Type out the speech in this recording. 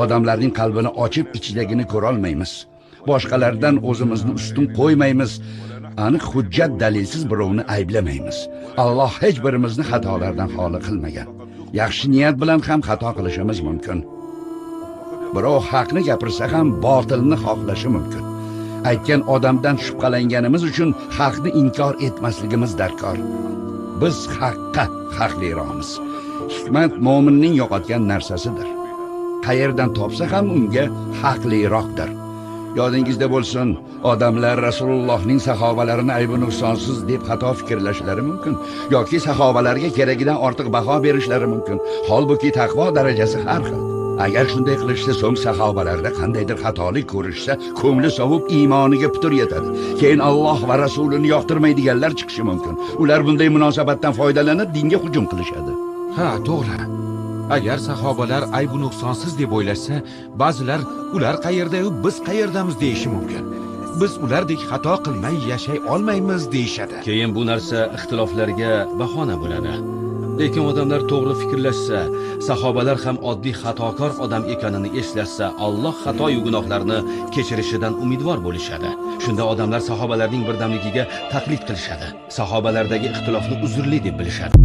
Odamlarning qalbini ochib ichidagini ko'ra olmaymiz. Boshqalardan o'zimizni ustun qo'ymaymiz. Aniq hujjat dalilsiz birovni ayblamaymiz. Alloh hech birimizni xatolardan xoli qilmagan. Yaxshi niyat bilan ham xato qilishimiz mumkin. Birov haqni gapirsa ham botilni xohlashi mumkin. Aytgan odamdan shubhalanganimiz uchun haqni inkor etmasligimiz darkor. Biz haqqa haqliromiz. Hikmat mo'minning yo'qotgan narsasidir. Qayerdan topsa ham unga haqliroqdir. Yodingizda bo'lsin, odamlar Rasulullohning sahobalarini aybi nuqsonsiz deb xato fikrlashlari mumkin yoki sahobalarga keragidan ortiq baho berishlari mumkin. Holbuki taqvo darajasi har xil. Agar shunday qilishsa, so'ng sahobalarda qandaydir xatolik ko'rishsa, ko'ngli sovib iymoniga putur yetadi. Keyin Alloh va Rasulini yoqtirmaydiganlar chiqishi mumkin. Ular bunday munosabatdan foydalanib dinga hujum qilishadi. Ha, to'g'ri. Agar sahobalar aybu nuqsonsiz deb o'ylashsa, ba'zilar ular qayerda-yu biz qayerdamiz deyishi mumkin. Biz ulardek xato qilmay yashay olmaymiz deyishadi. Keyin bu narsa ixtiloflarga bahona bo'ladi. Lekin odamlar to'g'ri fikrlashsa, sahobalar ham oddiy xatokor odam ekanini eslashsa, Alloh xato-yu gunohlarni kechirishidan umidvor bo'lishadi. Shunda odamlar sahobalarning birdamligiga taqlid qilishadi. Sahobalardagi ixtilofni uzrli deb bilishadi.